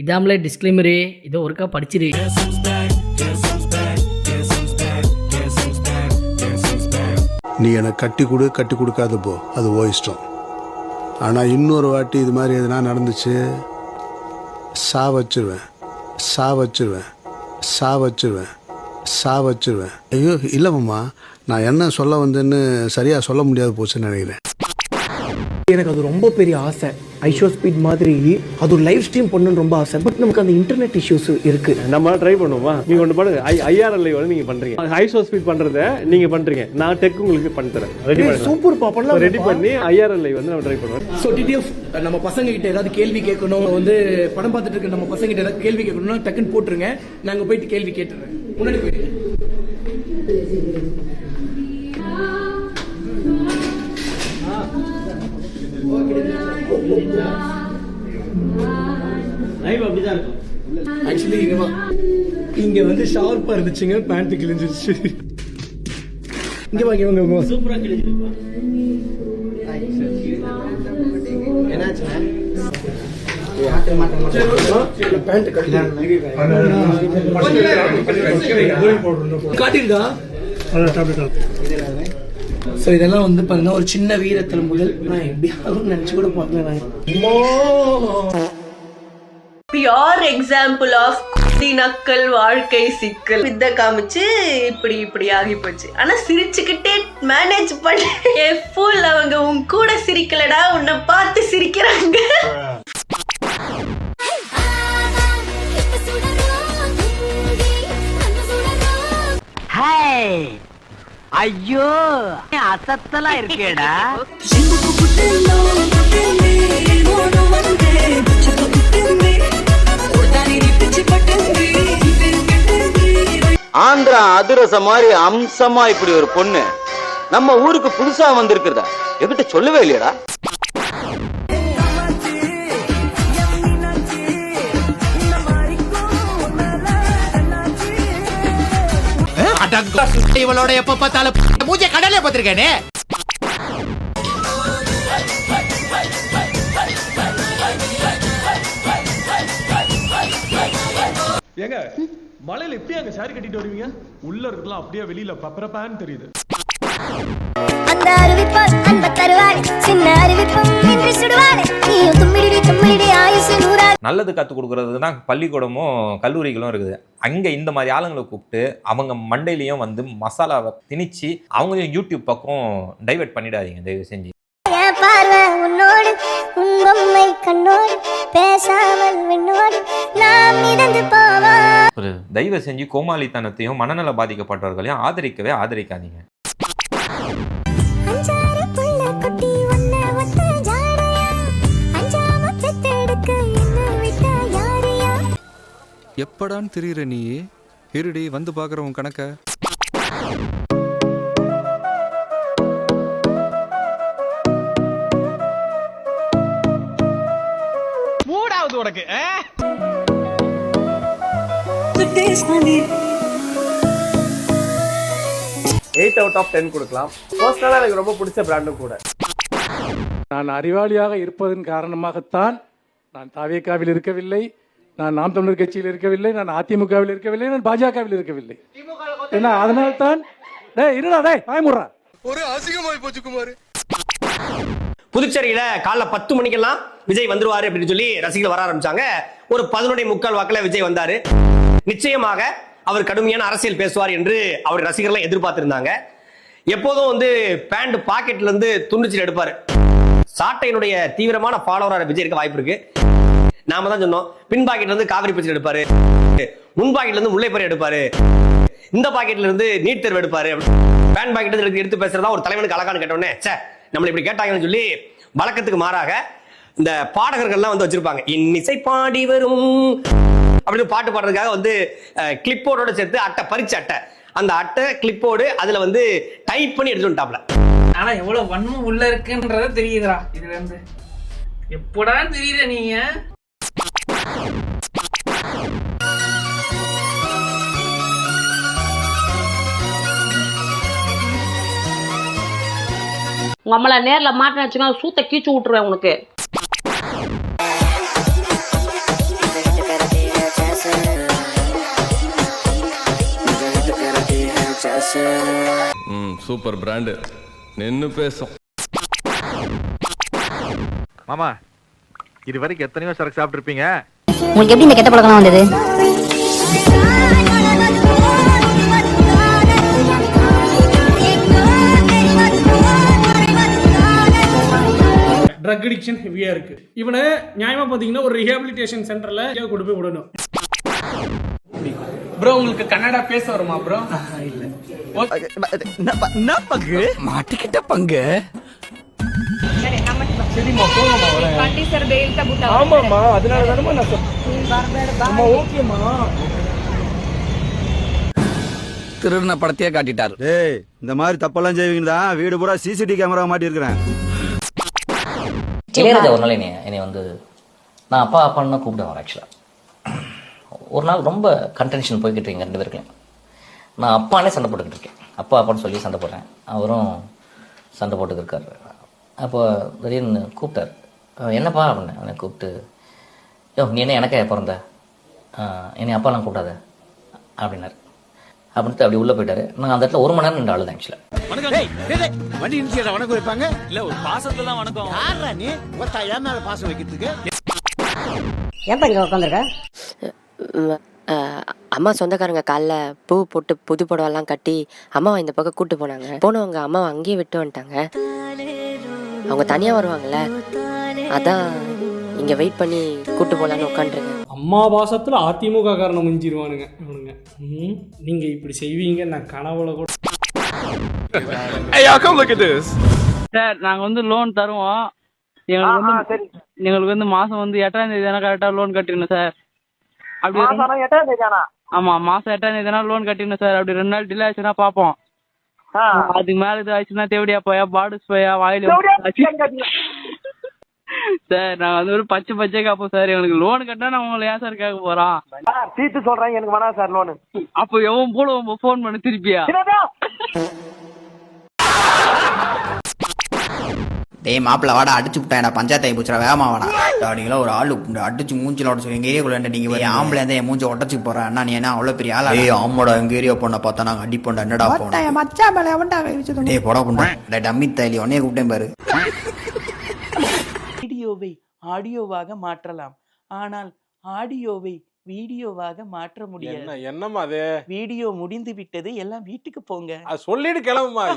இதாமலே disclaimer, இதோ ஒருக்கா படிச்சிரு. நீ எனக்கு கட்டி கொடுக்காத போ, அது ஓ இஷ்டம். ஆனால் இன்னொரு வாட்டி இது மாதிரி எதுனா நடந்துச்சு, சா வச்சிருவேன். ஐயோ இல்லை மாமா, நான் என்ன சொல்ல வந்தேன்னு சரியாக சொல்ல முடியாது போச்சுன்னு நினைக்கிறேன். எனக்கு அது ரொம்ப பெரிய ஆசை. ஐஷோ ஸ்பீட் மாதிரி அது ஒரு லைவ் ஸ்ட்ரீம் பண்ணணும்னு ரொம்ப ஆசை. பட் நமக்கு அந்த இன்டர்நெட் இஷ்யூஸ் இருக்கு. நம்ம ட்ரை பண்ணுவோமா? நீங்க ஒன்று பண்ணுங்க, IRLI வந்து நீங்க பண்றீங்க, ஐஷோ ஸ்பீட் பண்றத நீங்க பண்றீங்க, நான் டெக் உங்களுக்கு பண்ணி தரேன். ரெடி பண்ணி சூப்பர் பாப்பலாம் ரெடி பண்ணி IRLI வந்து நம்ம ட்ரை பண்ணுவோம். ஸோ டிடிஎஃப் நம்ம பசங்க கிட்ட ஏதாவது கேள்வி கேட்கணும், வந்து படம் பார்த்துட்டு இருக்க நம்ம பசங்க கிட்ட ஏதாவது கேள்வி கேட்கணும்னா டக்குன்னு போட்டுருங்க, நாங்க போயிட்டு கேள்வி கேட்டுறேன். முன்னாடி போயிட்டு ஆக்சுவலி இங்க வந்து ஷார்ப்பா இருந்துச்சுங்க, பேண்ட் கிழிஞ்சிருச்சு. இங்க வாங்க சூப்பரா கிழிஞ்சிருப்பா. காட்டிருக்கா? ஸோ இதெல்லாம் வந்து பாருங்க ஒரு சின்ன வீரத்தில் முதல் நான் எப்படி ஆகும்னு நினைச்சு கூட பார்த்தேன். பியோர் எக்ஸாம்பிள் ஆஃப் நக்கல் வாழ்க்கை சிக்கல். வித்த காமிச்சு இப்படி ஆகி போச்சு. ஆனா சிரிச்சுக்கிட்டே மேனேஜ் பண்ண ஃபுல். அவங்க உன் கூட சிரிக்கலடா, உன்னை பார்த்து சிரிக்கிறாங்க. ஐயோ அசத்தலா இருக்கேடா. ஆந்திரா அதிரசம் மாதிரி அம்சமா இப்படி ஒரு பொண்ணு நம்ம ஊருக்கு புதுசா வந்திருக்கிறதா என்கிட்ட சொல்லவே இல்லையடா. இவளோட எப்ப பார்த்தாலும் மூஞ்ச கடலே பார்த்திருக்கேனே. ஏங்க மலையில எப்படி அங்க சாரி கட்டிட்டு வருவீங்க? உள்ள இருக்கலாம் அப்படியே வெளியில பப்பரப்பான்னு தெரியுது. அந்த அறிவிப்பால் அன்ப தருவாய், சின்ன அறிவிப்பும் இன்று சுடுவாய், நீயும் தும்மிடி ஆயுசு நூறா. நல்லது கற்றுக் கொடுக்கறதுக்கு தான் பள்ளிக்கூடமும் கல்லூரிகளும் இருக்குது. அங்கே இந்த மாதிரி ஆளுங்களை கூப்பிட்டு அவங்க மண்டையிலையும் வந்து மசாலாவை திணிச்சு அவங்களையும் யூடியூப் பக்கம் டைவர்ட் பண்ணிடாதீங்க தயவு செஞ்சு. பார்வை உன்னோடு, உன் பொம்மை கண்ணோடு, பேசாமல் விண்ணோடு நாம் மிதந்து போவோம். ஒரு தயவு செஞ்சு கோமாளித்தனத்தையும் மனநல பாதிக்கப்பட்டவர்களையும் ஆதரிக்காதீங்க. எப்படான்னு தெரியுற நீ இருடி வந்து பாக்குறவன் கணக்க. மூடாவது உனக்கு 8 out of 10 கொடுக்கலாம். பர்சனலா எனக்கு ரொம்ப பிடிச்ச பிராண்டும் கூட. நான் அறிவாளியாக இருப்பதன் காரணமாகத்தான் நான் தாவேகாவில் இருக்கவில்லை, நான் நாம் தமிழர் கட்சியில் இருக்கவில்லை, நான் அதிமுகவில் இருக்கவில்லை, நான் பாஜகவில் இருக்கவில்லை. ஏன்னா அதனால தான் ஒரு அசிங்கமாய் போச்சு குமார். புதுச்சேரியில காலைல 10 மணிக்கெல்லாம் விஜய் வந்துருவாரு அப்படின்னு சொல்லி ரசிகர்கள் வர ஆரம்பிச்சாங்க. ஒரு 11:45 வாக்குல விஜய் வந்தாரு. நிச்சயமாக அவர் கடுமையான அரசியல் பேசுவார் என்று அவர் ரசிகர்கள் எதிர்பார்த்திருந்தாங்க. எப்போதும் வந்து பேண்ட் பாக்கெட்ல இருந்து துண்டுச்சீட்டு எடுப்பாரு. சாட்டையினுடைய தீவிரமான ஃபாலோவரா விஜய் இருக்க வாய்ப்பு இருக்கு. நாம தான் சொன்னோம், பின் பாக்கெட்ல இருந்து காவிரி பிரச்சனை எடுப்பாரு, முன் பாக்கெட்ல இருந்து முல்லைப்பறி எடுப்பாரு, இந்த பாக்கெட்ல இருந்து நீட் தேர்வு எடுப்பாரு. பேண்ட் பாக்கெட் எடுத்து பேசுறதா ஒரு தலைவனுக்கு அழகான்னு கேட்டோன்னே நம்மள இப்படி கேட்டாங்கன்னு சொல்லி வழக்கத்துக்கு மாறாக இந்த பாடகர்கள்லாம் வந்து வச்சிருப்பாங்க. இன்னிசை பாடி வரும் அப்படின்னு பாட்டு பாடுறதுக்காக வந்து கிளிப்போர்டோட சேர்த்து அட்டை, பறிச்ச அட்டை, அந்த அட்டை கிளிப்போர்டு அதுல வந்து டைப் பண்ணி எடுத்துட்டு வந்துட்டாப்ல. ஆனா எவ்வளவு வன்மம் உள்ள இருக்குன்றத தெரியுதுடா. இதுல இருந்து எப்படா தெரியுற நீங்க? உங்க அம்மள நேர்ல மாட்டின வச்சுக்கோங்க, சூத்த கீச்சு விட்டுருவேன் உனக்கு. சூப்பர் பிராண்டு நின்னு பேசும். மாமா இது வரைக்கும் எத்தனையோ சரக்கு சாப்பிட்டு இருப்பீங்க. உங்களுக்கு எப்படி இந்த கெட்ட பழக்கம் வந்தது? ட்ரக் அடிக்ஷன் ஹெவியா இருக்கு. இவனை நியாயமா பாத்தீங்கன்னா ஒரு ரீஹாபிலிட்டேஷன் சென்டர்ல கொண்டு போய் விடணும். ப்ரோ உங்களுக்கு கன்னடா பேச வருமா ப்ரோ? இல்ல என்ன பங்கு மாட்டிக்கிட்ட பங்கு. ஆமாம்மா, அதனால தானே நான் சொல்றேன். ஓகேம்மா. திருடின படத்தையே காட்டிட்டாரு. டேய் இந்த மாதிரி தப்பெல்லாம் செய்வீங்களா? வீடு பூரா சிசிடிவி கேமரா மாட்டி இருக்கிறேன். இளையராஜா ஒரு நாள் என்னை வந்து நான் அப்பா அப்பான்னு தான் கூப்பிடுவேன். ஆக்சுவலாக ஒரு நாள் ரொம்ப கன்டென்ஷன் போய்கிட்டு இருக்கேன் ரெண்டு பேருக்கும். நான் அப்பானே சண்டை போட்டுக்கிட்டு இருக்கேன். அப்பா அப்பான்னு சொல்லி சண்டை போடுறேன். அவரும் சண்டை போட்டுக்கிட்டு இருக்காரு. அப்போ திடீர்னு கூப்பிட்டார். என்னப்பா அப்படின்னு அவனை கூப்பிட்டு, யோ நீ என்ன எனக்கே பிறந்த, என்னை அப்பாலாம் கூப்பிடாத அப்படின்னாரு. அப்படின்ட்டு அப்படி உள்ளே போயிட்டாரு. நான் அந்த இடத்துல 1 மணி நேரம் நின்று அழுதேன். ஆக்சுவலாக வண்டி இன்சியேட்டர் வணக்கம் வைப்பாங்க. இல்ல ஒரு பாசத்துல தான் வணக்கம். யாரா நீ ஒருத்தா என் மேல பாசம் வைக்கிறதுக்கு? ஏன்பா இங்க உட்காந்துருக்க? அம்மா சொந்தக்காரங்க காலைல பூ போட்டு புது புடவெல்லாம் கட்டி அம்மாவை இந்த பக்கம் கூட்டு போனாங்க. போனவங்க அம்மாவை அங்கேயே விட்டு வந்துட்டாங்க. அவங்க தனியா வருவாங்கல்ல, அதான் இங்க வெயிட் பண்ணி கூட்டு போலான்னு உட்காந்துருக்கேன். அம்மா பாசத்துல அதிமுக காரணம் மிஞ்சிருவானுங்க இவனுங்க. நீங்க இப்படி செய்வீங்க நான் கனவுல கூட. சார் நாங்க வந்து லோன் தருவோம். எங்களுக்கு வந்து மாசம் வந்து 8ஆம் தேதி தானே கரெக்டா லோன் கட்டிடணும் சார். அப்படி ஆமா, மாசம் 8ஆம் தேதி தானே லோன் கட்டிடணும் சார். அப்படி 2 நாள் டிலே ஆச்சுன்னா பாப்போம். அதுக்கு மேல இது ஆச்சுன்னா தேவடியா போயா பாடுஸ் போயா வாயில சார். நான் வந்து ஒரு பச்சை காப்போம் சார். எங்களுக்கு லோன் கட்டினா நான் உங்களை ஏன் சார் கேட்க போறான்? தீர்த்து சொல்றேன், எனக்கு வேணாம் சார் லோனு. அப்போ எவன் போல போன் பண்ணி திருப்பியா? டேய் மாப்பிள்ள வாடா, அடிச்சு விட்டாடா, பஞ்சாயத்து பூச்சுடா, வேகமா வாடா. நீங்களா ஒரு ஆளு அடிச்சு மூஞ்சில உடச்சு எங்க ஏரியாக்குள்ள நீங்க ஆம்பளை இருந்தா என் மூஞ்சி உடச்சு போறேன். அண்ணா நீ என்ன அவ்வளவு பெரிய ஆளா? ஏய் ஆமாடா, எங்க ஏரியா பொண்ணை பார்த்தா நாங்க அடி போண்டா. என்னடா போன மச்சான் மேல அவன்டா வெச்சு. டேய் போடா பொண்ணா, டேய் டம்மி தைலி உன்னைய கூப்பிட்டேன் பாரு. வீடியோவை ஆடியோவாக மாற்றலாம், ஆனால் ஆடியோவை வீடியோவாக மாற்ற முடியாது. என்னம்மா அது? வீடியோ முடிந்து விட்டது, எல்லாம் வீட்டுக்கு போங்க. சொல்லிட்டு கிளம்புமா.